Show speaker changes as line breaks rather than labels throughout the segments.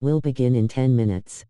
Will begin in 10 minutes.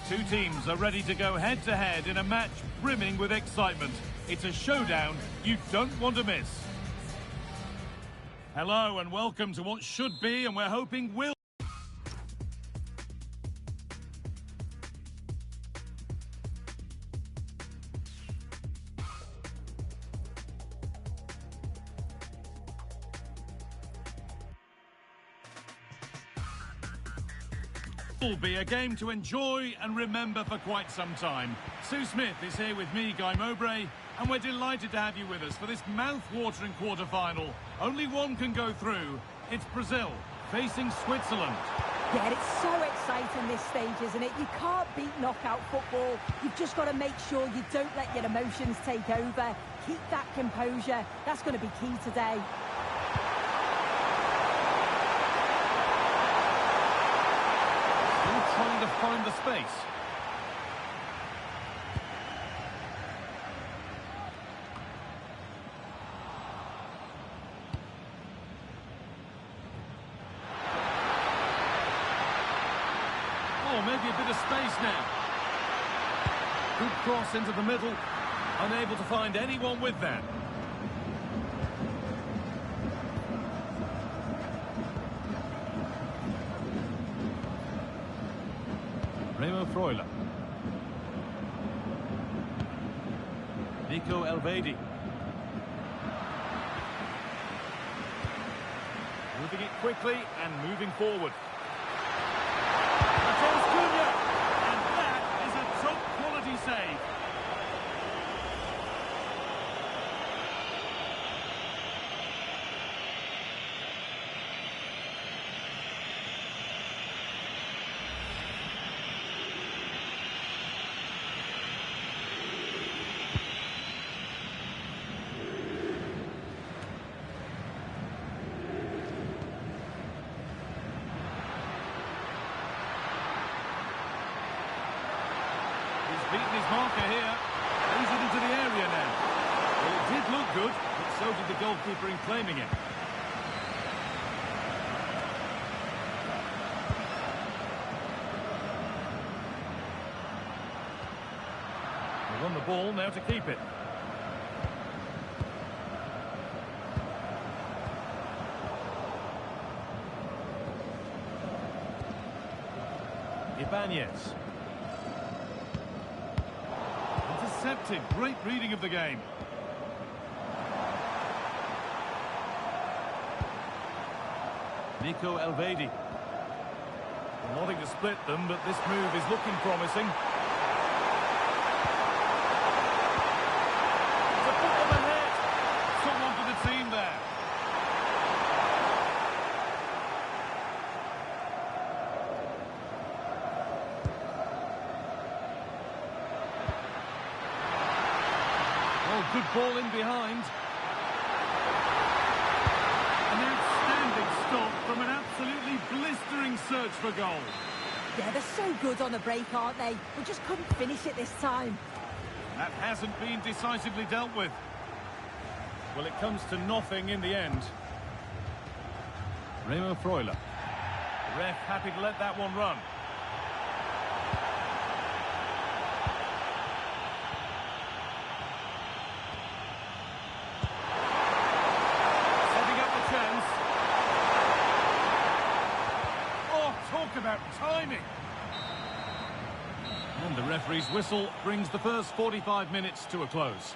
Two teams are ready to go head-to-head in a match brimming with excitement. It's a showdown you don't want to miss. Hello and welcome to what should be, and we're hoping will be a game to enjoy and remember for quite some time. Sue Smith is here with me, Guy Mowbray, and we're delighted to have you with us for this mouth-watering quarter-final. Only one can go through. It's Brazil facing Switzerland.
Yeah, it's so exciting this stage, isn't it? You can't beat knockout football. You've just got to make sure you don't let your emotions take over. Keep that composure. That's going to be key today.
Trying to find the space. Oh, maybe a bit of space now. Good cross into the middle. Unable to find anyone with that. Freuler. Nico Elvedi. Moving it quickly and moving forward. Mateus Cunha! And that is a top quality save. Beaten his marker here. Plays it into the area now. Well, it did look good, but so did the goalkeeper in claiming it. They won the ball, now to keep it. Ibanez. Intercepted. Great reading of the game. Nico Elvedi. Nothing to split them, but this move is looking promising. It's a foot on the head. Someone for the team there. Good ball in behind. An outstanding stop from an absolutely blistering search for goal.
Yeah, they're so good on the break, aren't they? We just couldn't finish it this time.
That hasn't been decisively dealt with. Well, it comes to nothing in the end. Remo Freuler. The ref happy to let that one run. About timing. And the referee's whistle brings the first 45 minutes to a close.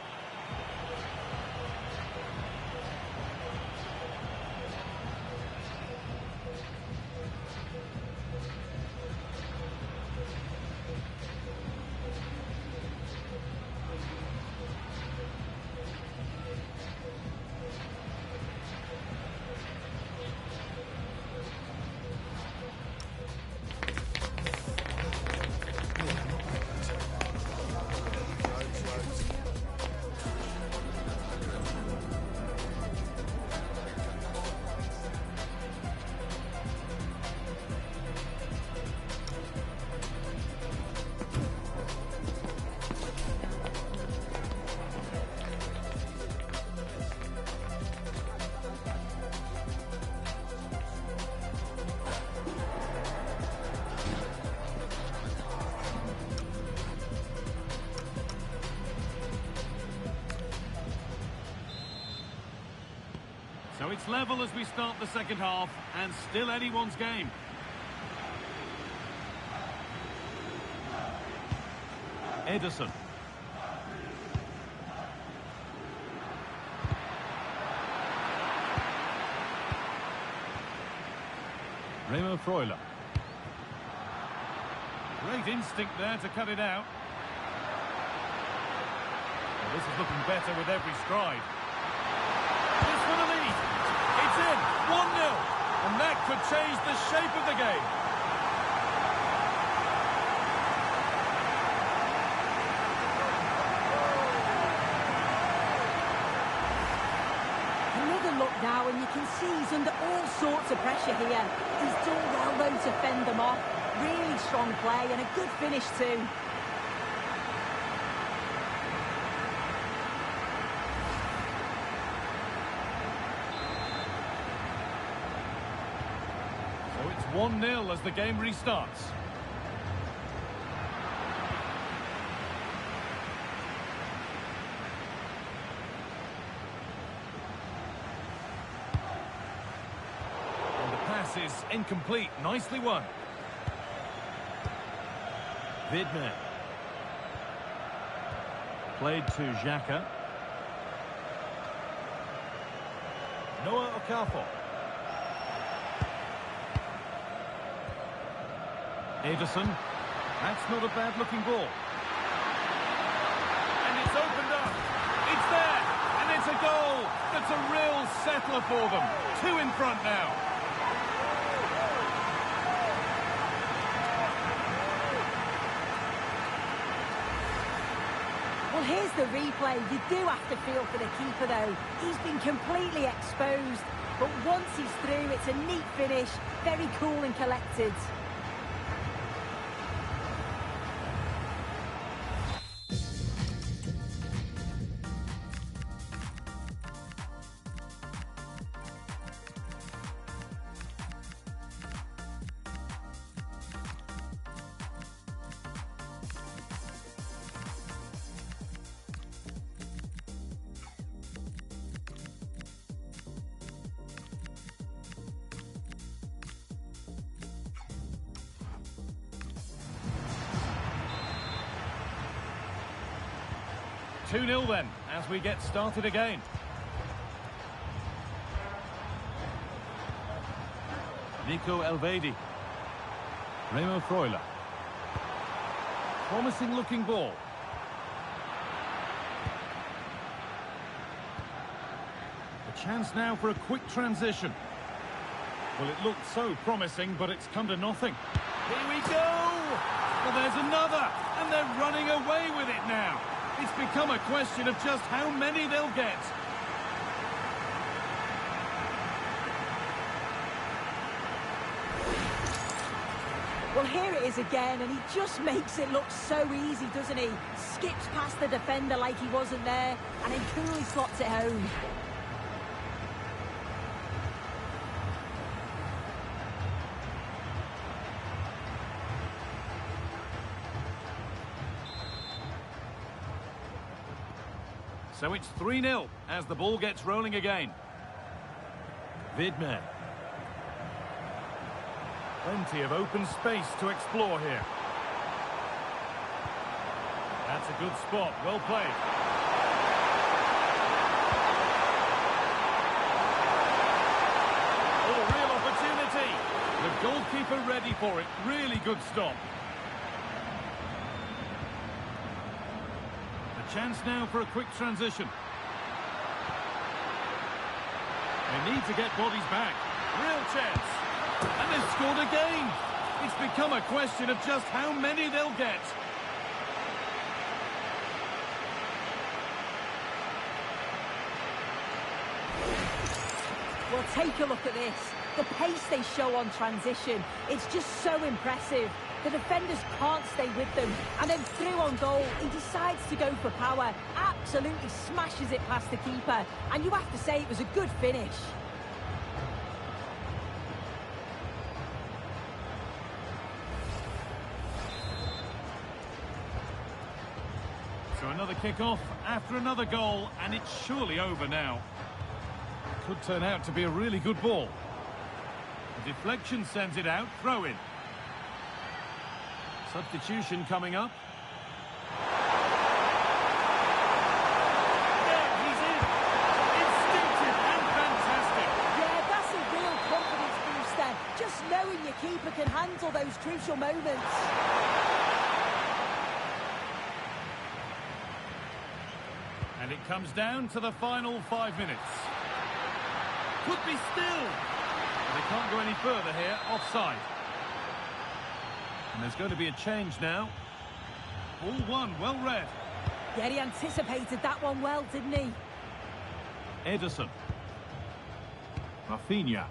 It's level as we start the second half, and still anyone's game. Ederson. Remo Freuler. Great instinct there to cut it out. Well, this is looking better with every stride. This for the lead. It's in. 1-0. And that could change the shape of the game.
Another look now, and you can see he's under all sorts of pressure here. He's done well, though, to fend them off. Really strong play and a good finish, too.
So it's 1-0 as the game restarts. And the pass is incomplete. Nicely won. Vidmer. Played to Xhaka. Noah Okafor. Ederson. That's not a bad-looking ball. And it's opened up. It's there. And it's a goal. That's a real settler for them. 2 in front now.
Well, here's the replay. You do have to feel for the keeper, though. He's been completely exposed. But once he's through, it's a neat finish. Very cool and collected.
Two-nil then, as we get started again. Nico Elvedi. Remo Freuler. Promising looking ball. A chance now for a quick transition. Well, it looked so promising, but it's come to nothing. Here we go! Well, there's another, and they're running away with it now. It's become a question of just how many they'll get.
Well, here it is again, and he just makes it look so easy, doesn't he? Skips past the defender like he wasn't there, and then coolly slots it home.
So it's 3-0 as the ball gets rolling again. Vidmer. Plenty of open space to explore here. That's a good spot. Well played. Oh, real opportunity. The goalkeeper ready for it. Really good stop. Chance now for a quick transition. They need to get bodies back. Real chance. And they've scored again. It's become a question of just how many they'll get.
Well, take a look at this. The pace they show on transition, it's just so impressive. The defenders can't stay with them. And then through on goal, he decides to go for power. Absolutely smashes it past the keeper. And you have to say it was a good finish.
So another kick-off after another goal, and it's surely over now. Could turn out to be a really good ball. The deflection sends it out, throw in. Substitution coming up. There, he's in. Instinctive and fantastic.
Yeah, that's a real confidence booster. Just knowing your keeper can handle those crucial moments.
And it comes down to the final 5 minutes. Could be still. They can't go any further here, offside. And there's going to be a change now. All one, well read.
Yeah, he anticipated that one well, didn't he?
Ederson. Rafinha.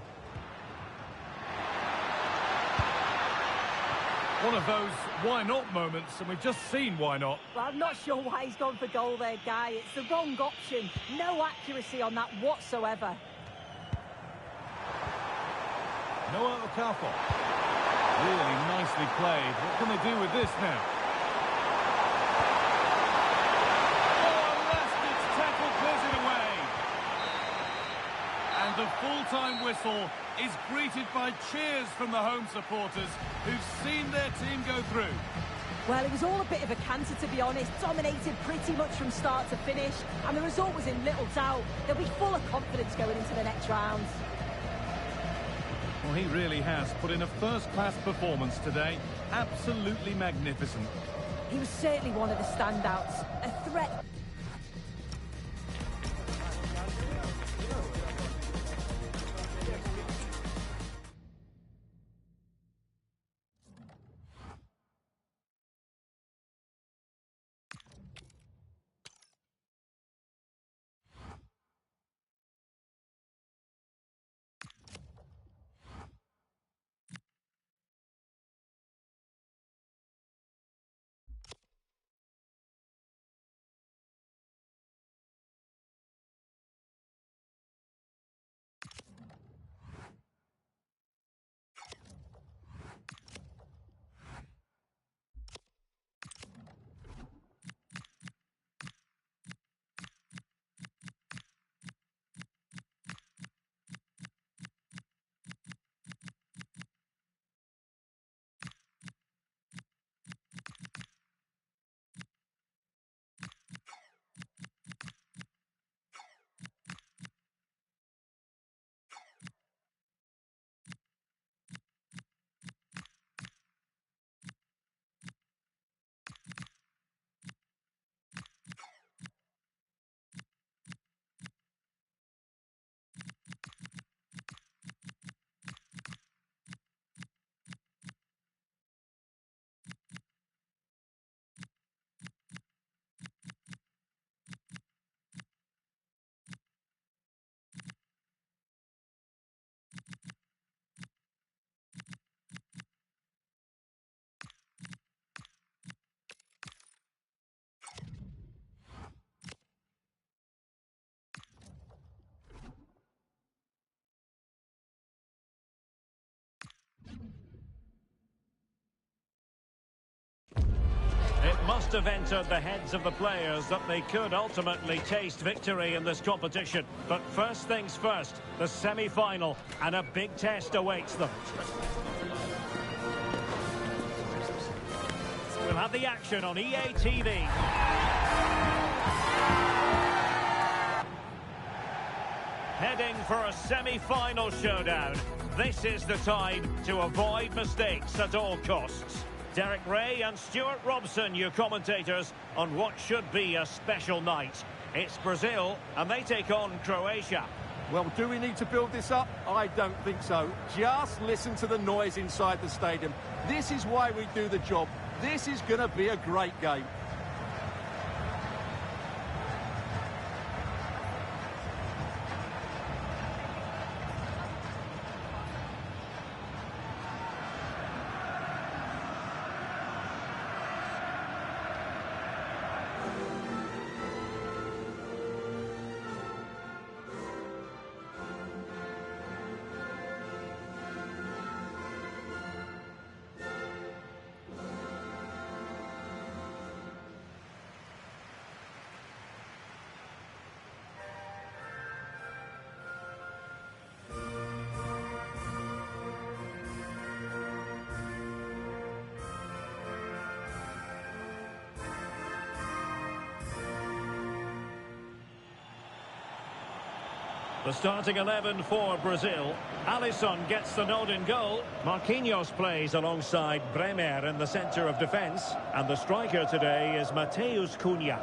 One of those why not moments, and we've just seen why not.
Well, I'm not sure why he's gone for goal there, Guy. It's the wrong option. No accuracy on that whatsoever.
Noah Okafor. Really nicely played. What can they do with this now? Oh, Elastic's tackle clears it away. And the full-time whistle is greeted by cheers from the home supporters who've seen their team go through.
Well, it was all a bit of a canter, to be honest. Dominated pretty much from start to finish, and the result was in little doubt. They'll be full of confidence going into the next round.
Well, he really has put in a first-class performance today. Absolutely magnificent.
He was certainly one of the standouts. A threat.
It must have entered the heads of the players that they could ultimately taste victory in this competition. But first things first, the semi-final, and a big test awaits them. We'll have the action on EA TV. Heading for a semi-final showdown. This is the time to avoid mistakes at all costs. Derek Ray and Stuart Robson, your commentators, on what should be a special night. It's Brazil, and they take on Croatia.
Well, do we need to build this up? I don't think so. Just listen to the noise inside the stadium. This is why we do the job. This is going to be a great game.
The starting 11 for Brazil. Alisson gets the nod in goal. Marquinhos plays alongside Bremer in the centre of defence. And the striker today is Matheus Cunha.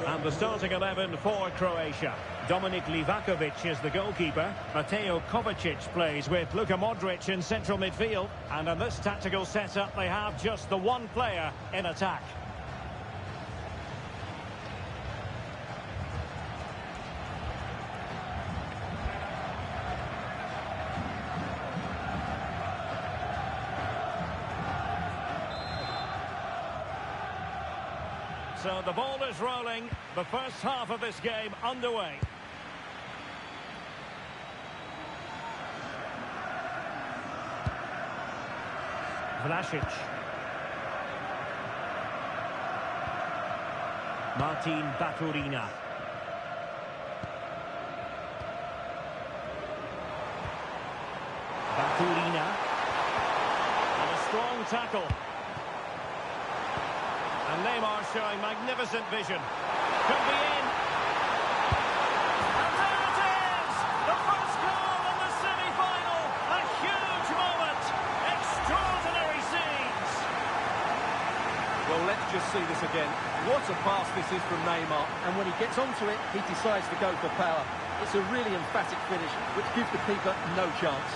And the starting 11 for Croatia. Dominik Livakovic is the goalkeeper. Mateo Kovacic plays with Luka Modric in central midfield. And in this tactical setup, they have just the one player in attack. So the ball is rolling. The first half of this game underway. Vlasic. Martin Baturina. Baturina. And a strong tackle. And Neymar showing magnificent vision. Could be in. And there it is! The first goal in the semi-final. A huge moment. Extraordinary scenes.
Well, let's just see this again. What a pass this is from Neymar. And when he gets onto it, he decides to go for power. It's a really emphatic finish, which gives the keeper no chance.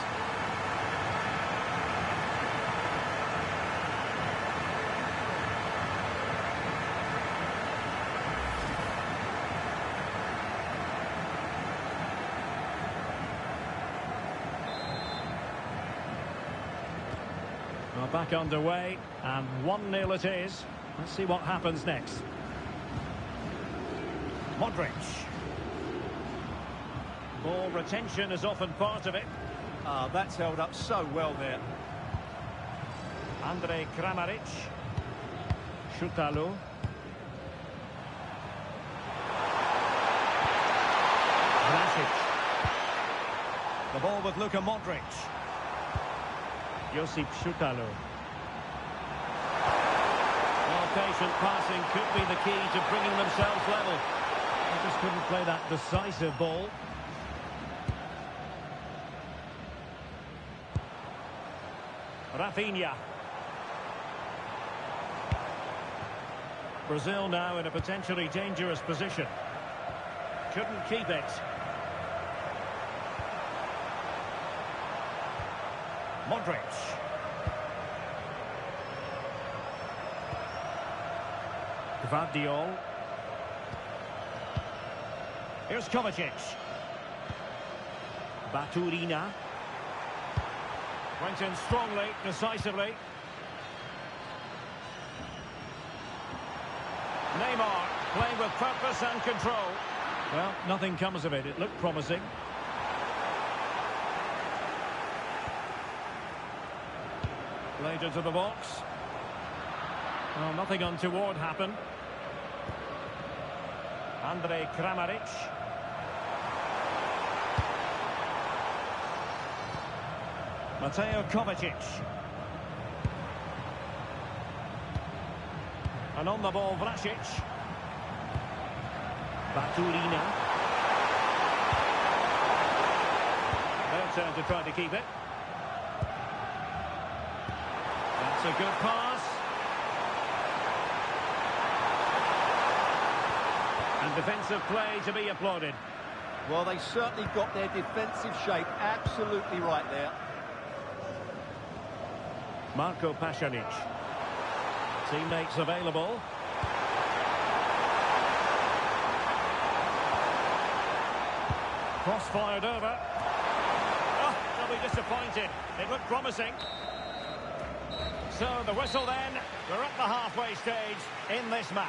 Well, back underway, and 1-0 it is. Let's see what happens next. Modric. Ball retention is often part of it.
That's held up so well there.
Andrej Kramaric. Šutalo. Vlasic. The ball with Luka Modric. Josip Šutalo. Well, patient passing could be the key to bringing themselves level. They just couldn't play that decisive ball. Rafinha. Brazil now in a potentially dangerous position. Couldn't keep it. Modric. Gvardiol. Here's Kovacic. Baturina. Went in strongly, decisively. Neymar playing with purpose and control. Well, nothing comes of it. It looked promising. Played into the box. Well, nothing untoward happened. Andrej Kramaric. Mateo Kovacic. And on the ball, Vlasic. Baturina. Their turn to try to keep it. That's a good pass. And defensive play to be applauded.
Well, they certainly got their defensive shape absolutely right there.
Marco Pasalic. Teammates available. Cross fired over. Oh, they'll be disappointed. It looked promising. So the whistle then, we're at the halfway stage in this match.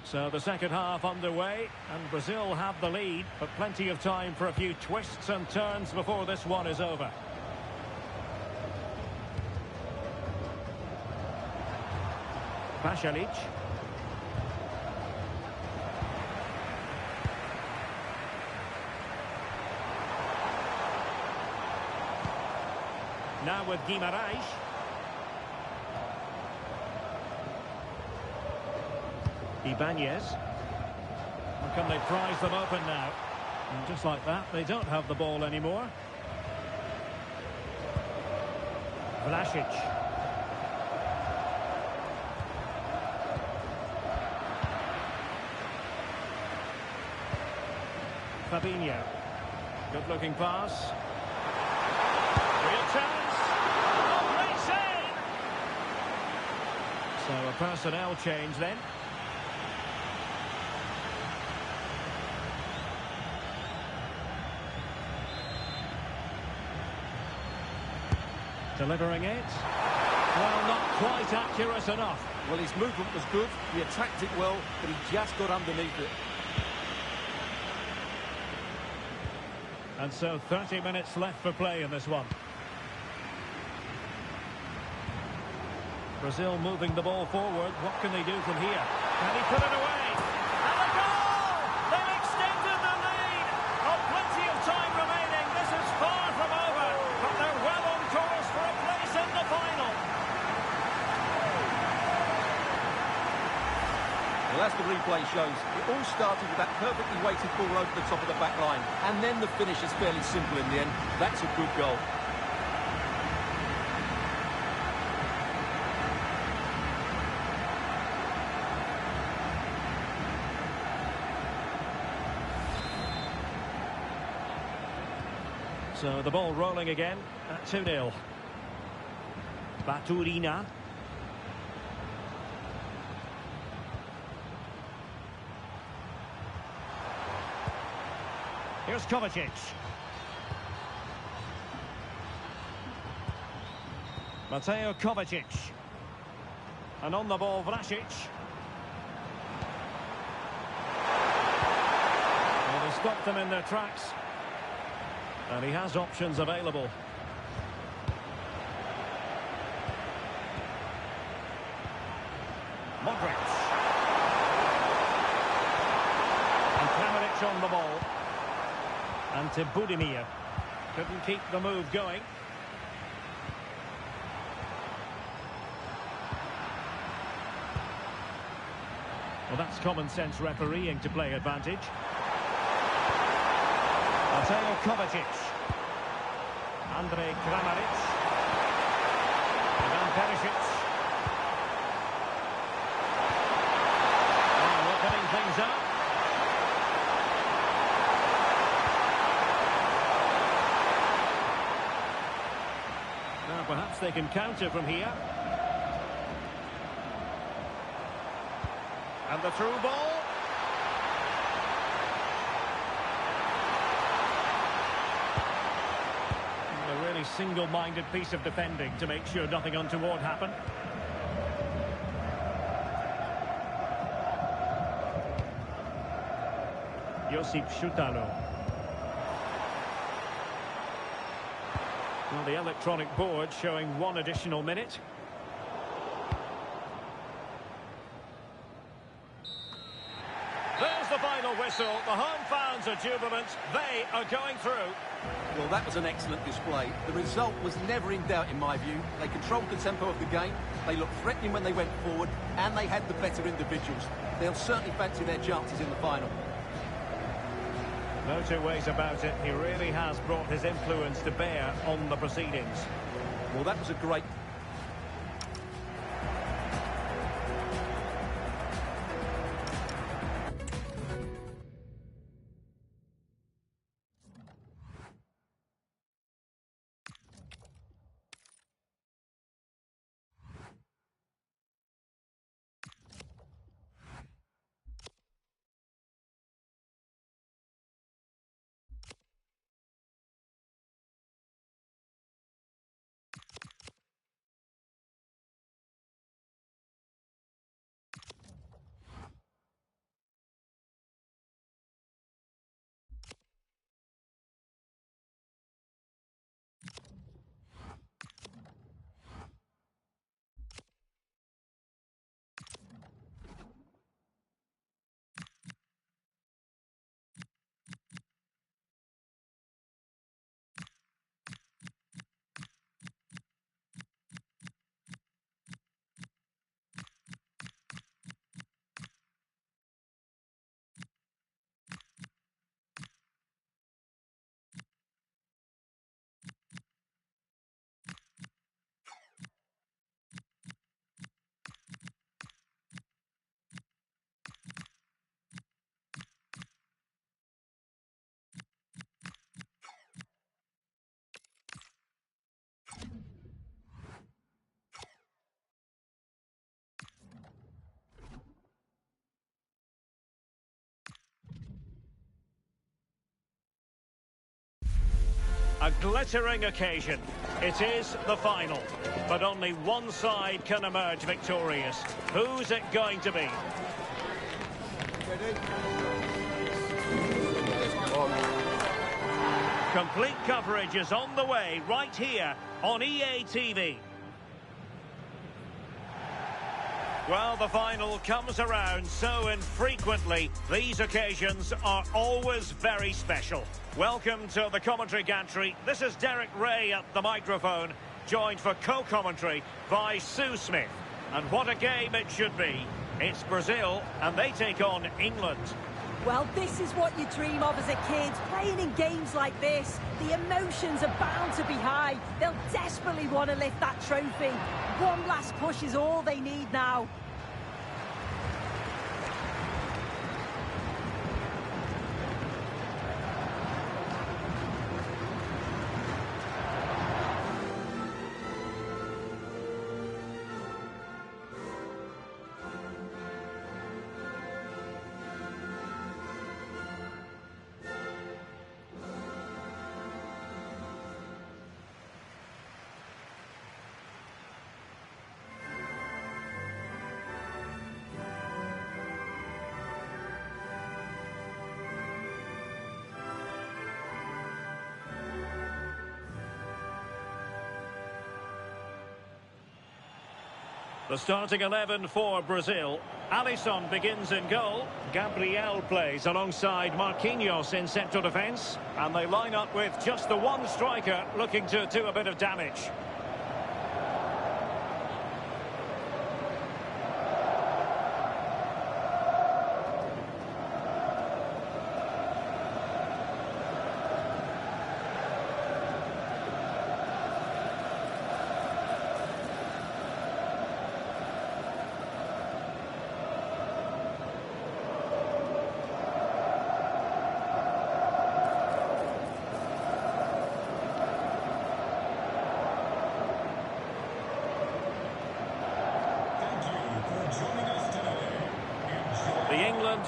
So the second half underway, and Brazil have the lead, but plenty of time for a few twists and turns before this one is over. Pasalic. Now with Guimarães. Ibanez. And can they prize them open now? And just like that, they don't have the ball anymore. Vlasic. Fabinho. Good-looking pass. Real chance. Oh, great save! So a personnel change then. Delivering it. Well, not quite accurate enough.
Well, his movement was good, he attacked it well, but he just got underneath it.
And so 30 minutes left for play in this one. Brazil moving the ball forward. What can they do from here? Can he put it away? And a goal! They've extended the lead! Oh, plenty of time remaining. This is far from over. But they're well on course for a place in the final.
Well, as the replay shows, it all started with that perfectly weighted ball over the top of the back line. And then the finish is fairly simple in the end. That's a good goal.
So the ball rolling again at 2-0. Baturina. Here's Kovacic. Mateo Kovacic. And on the ball, Vlasic. Well, he stopped them in their tracks. And he has options available. Modric. And Kramaric on the ball. And to Budimir. Couldn't keep the move going. Well, that's common sense refereeing to play advantage. Mateo Kovacic. Andre Kramaric. Ivan Perisic. Oh, opening things up. Now perhaps they can counter from here. And the through ball. A really single-minded piece of defending to make sure nothing untoward happened. Josip Šutalo. Well, the electronic board showing 1 additional minute. There's the final final whistle. The home fans are jubilant. They are going through.
Well, that was an excellent display. The result was never in doubt in my view. They controlled the tempo of the game, they looked threatening when they went forward, and they had the better individuals. They'll certainly fancy their chances in the final.
No two ways about it. He really has brought his influence to bear on the proceedings.
Well, that was a great...
A glittering occasion. It is the final. But only one side can emerge victorious. Who's it going to be? Complete coverage is on the way right here on EA TV. Well, the final comes around so infrequently. These occasions are always very special. Welcome to the commentary gantry. This is Derek Ray at the microphone, joined for co-commentary by Sue Smith. And what a game it should be. It's Brazil, and they take on England.
Well, this is what you dream of as a kid, playing in games like this. The emotions are bound to be high. They'll desperately want to lift that trophy. One last push is all they need now.
The starting 11 for Brazil. Alisson begins in goal. Gabriel plays alongside Marquinhos in central defence. And they line up with just the one striker looking to do a bit of damage.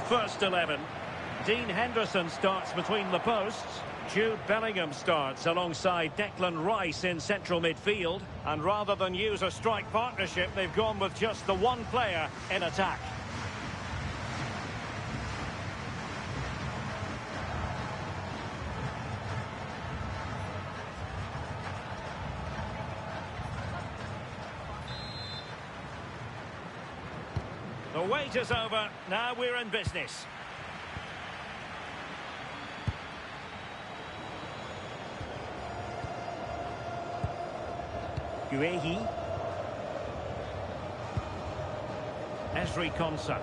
First 11. Dean Henderson starts between the posts. Jude Bellingham starts alongside Declan Rice in central midfield. And rather than use a strike partnership, they've gone with just the one player in attack. The wait is over. Now we're in business. Guehi. Ezri Konsa.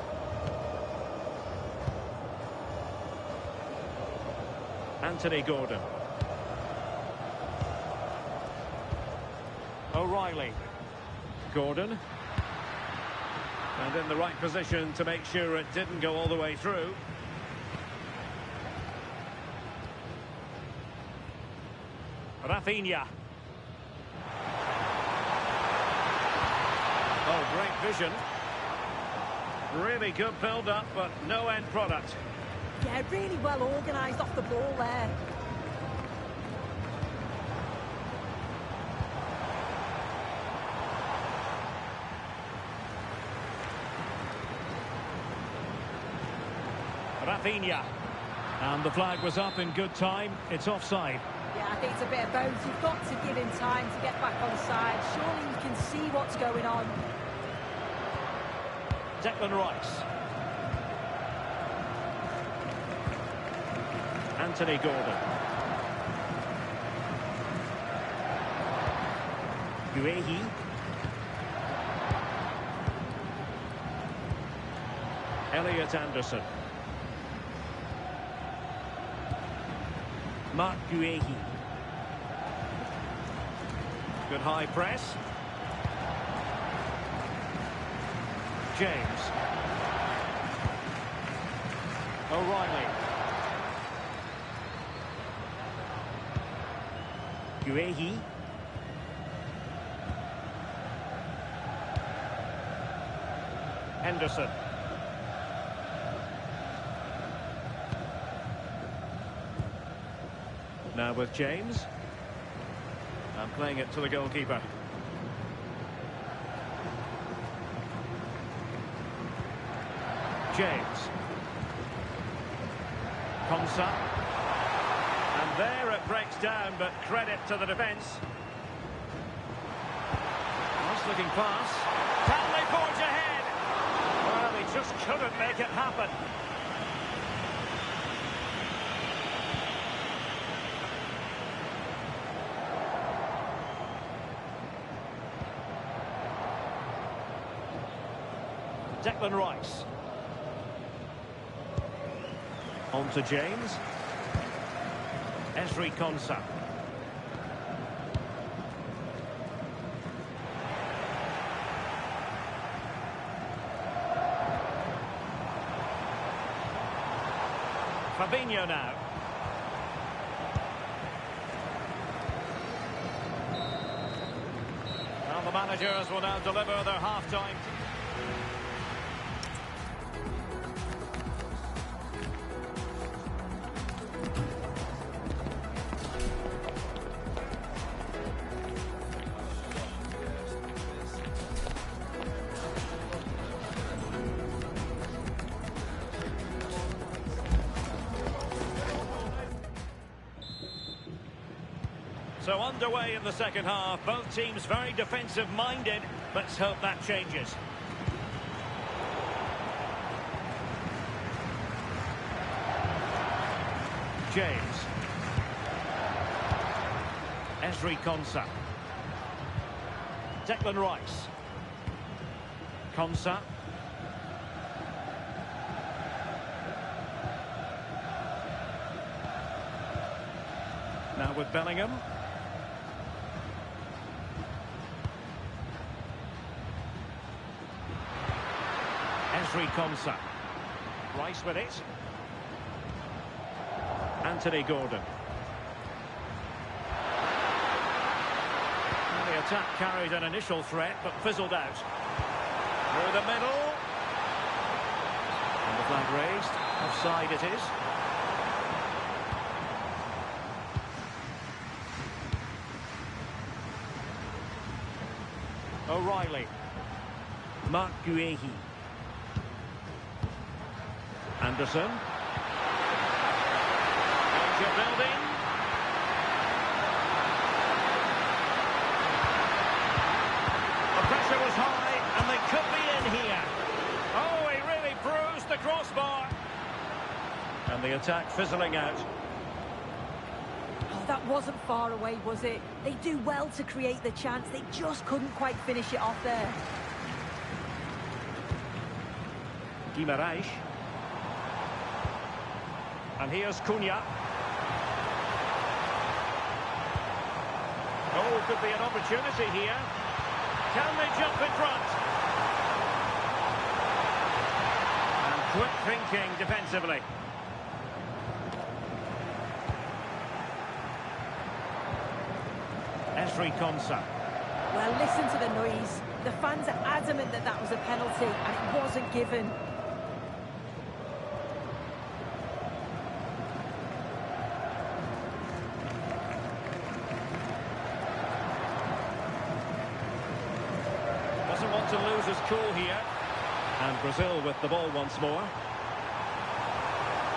Anthony Gordon. O'Reilly. Gordon. And in the right position to make sure it didn't go all the way through. Rafinha. Oh, great vision. Really good build-up, but no end product.
Yeah, really well organised off the ball there.
Rafinha. And the flag was up in good time. It's offside.
Yeah, I think it's a bit of both. You've got to give him time to get back on side. Surely you can see what's going on.
Declan Rice. Anthony Gordon. Guehi. Elliot Anderson. Mark Guehi. Good high press. James. O'Reilly. Guehi. Henderson. Now with James. And playing it to the goalkeeper. James. Konsa. And there it breaks down, but credit to the defence. Nice looking pass. Can they forge ahead? Well, he just couldn't make it happen. Declan Rice. On to James. Ezri Konsa. Fabinho now. Well, the managers will now deliver their half-time. So underway in the second half, both teams very defensive-minded. Let's hope that changes. James. Ezri Konsa. Declan Rice. Konsa. Now with Bellingham. Ezri Konsa. Rice with it. Anthony Gordon. And the attack carried an initial threat, but fizzled out. Through the middle. And the flag raised. Offside it is. O'Reilly. Mark Guehi. Anderson. Danger building. The pressure was high, and they could be in here. Oh, he really bruised the crossbar. And the attack fizzling out.
Oh, that wasn't far away, was it? They do well to create the chance. They just couldn't quite finish it off there.
Guimaraes. And here's Cunha. Oh, could be an opportunity here. Can they jump in front? And quick thinking defensively. Esri Konsa.
Well, listen to the noise. The fans are adamant that that was a penalty, and it wasn't given.
Doesn't want to lose his cool here. And Brazil with the ball once more.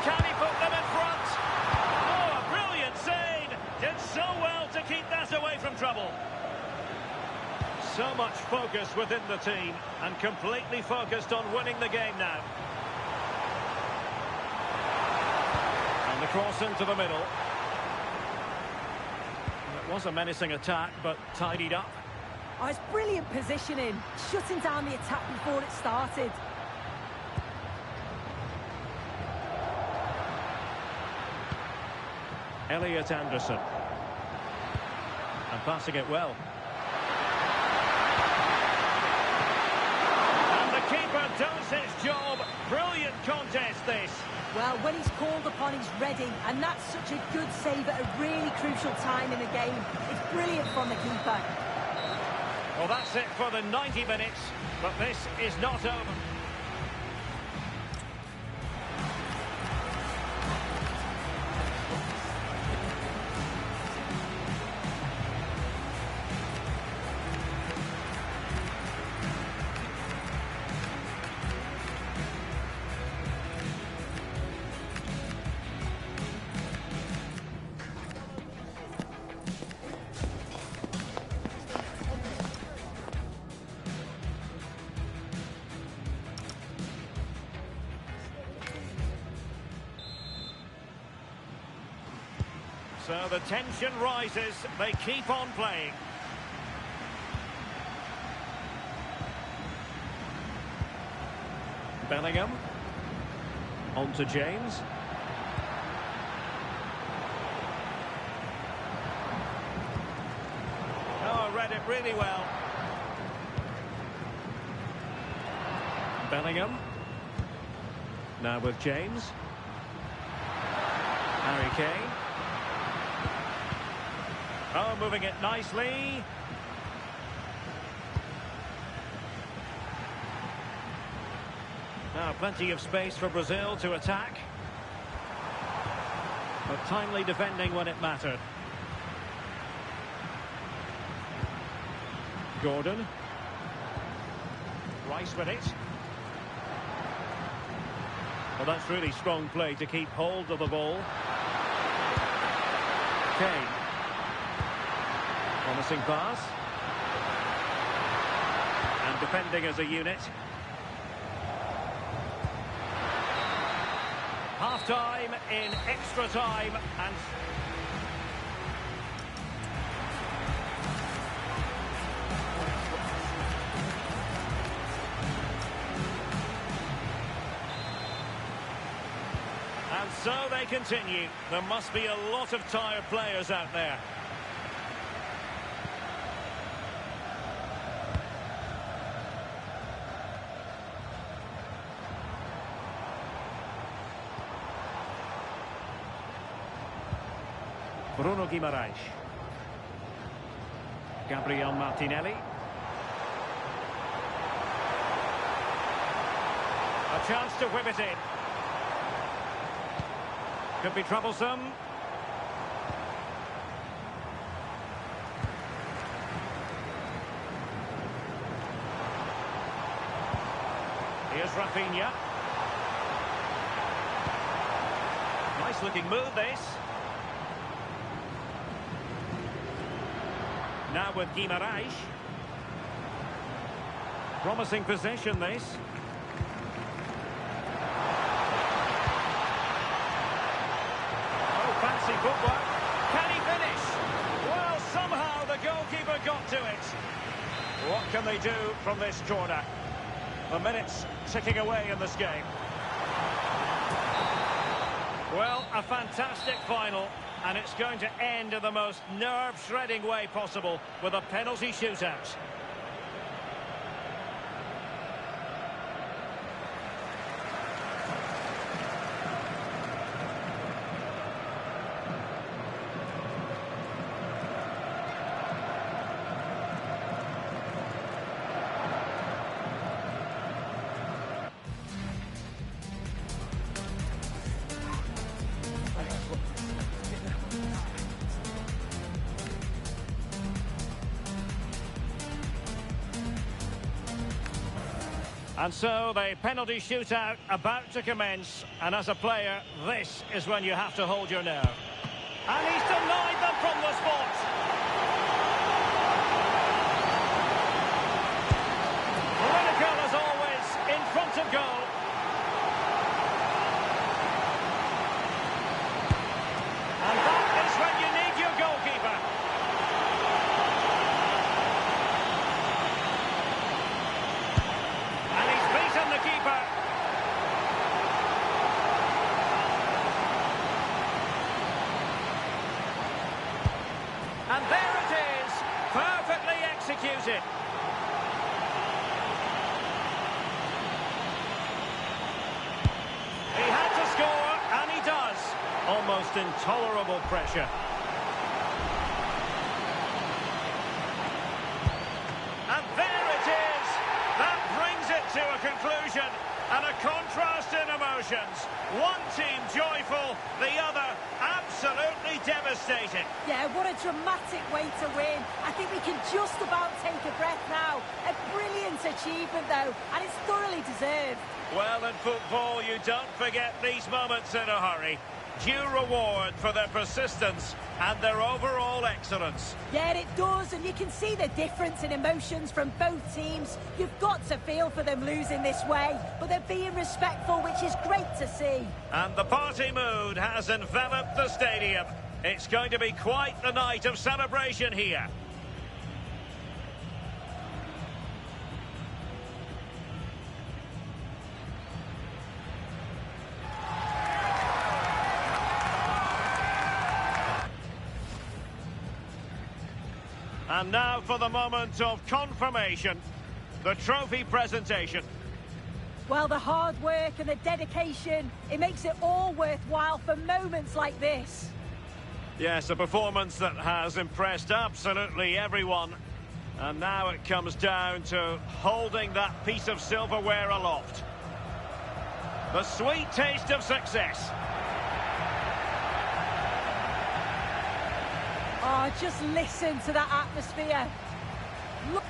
Can he put them in front? Oh, a brilliant save! Did so well to keep that away from trouble. So much focus within the team, and completely focused on winning the game now. And the cross into the middle. It was a menacing attack, but tidied up.
Oh, it's brilliant positioning, shutting down the attack before it started.
Elliot Anderson. And passing it well. And the keeper does his job. Brilliant contest, this.
Well, when he's called upon, he's ready, and that's such a good save at a really crucial time in the game. It's brilliant from the keeper.
Well, that's it for the 90 minutes, but this is not over. So the tension rises, they keep on playing. Bellingham. On to James. Oh, read it really well. Bellingham. Now with James. Harry Kane. Oh, moving it nicely. Now, plenty of space for Brazil to attack. But timely defending when it mattered. Gordon. Rice with it. Well, that's really strong play to keep hold of the ball. Kane. Promising pass. And defending as a unit. Half-time in extra time, and so they continue. There must be a lot of tired players out there. Bruno Guimaraes. Gabriel Martinelli. A chance to whip it in. Could be troublesome. Here's Rafinha. Nice looking move, this. Now with Guimaraes. Promising possession, this. Oh, fancy footwork. Can he finish? the goalkeeper got to it. What can they do from this corner? The minutes ticking away in this game. Well, a fantastic final, and it's going to end in the most nerve-shredding way possible with a penalty shootout. And so the penalty shootout about to commence, and as a player, this is when you have to hold your nerve. And he's denied them from the spot. Critical as always, in front of goal. And that is when you need your goalkeeper. The keeper. And there it is, perfectly executed. He had to score, and he does. Almost intolerable pressure. And there it is. That brings it to a conclusion, and a contrast in emotions. One team joyful, the other absolutely devastated.
Yeah, what a dramatic way to win. I think we can just about take a breath now. A brilliant achievement, though, and it's thoroughly deserved.
Well, in football, you don't forget these moments in a hurry. Due reward for their persistence and their overall excellence.
Yeah, it does, and you can see the difference in emotions from both teams. You've got to feel for them losing this way, but they're being respectful, which is great to see.
And the party mood has enveloped the stadium. It's going to be quite the night of celebration here. And now for the moment of confirmation, the trophy presentation.
Well, the hard work and the dedication, it makes it all worthwhile for moments like this.
Yes, a performance that has impressed absolutely everyone. And now it comes down to holding that piece of silverware aloft. The sweet taste of success.
Oh, just listen to that atmosphere. Look.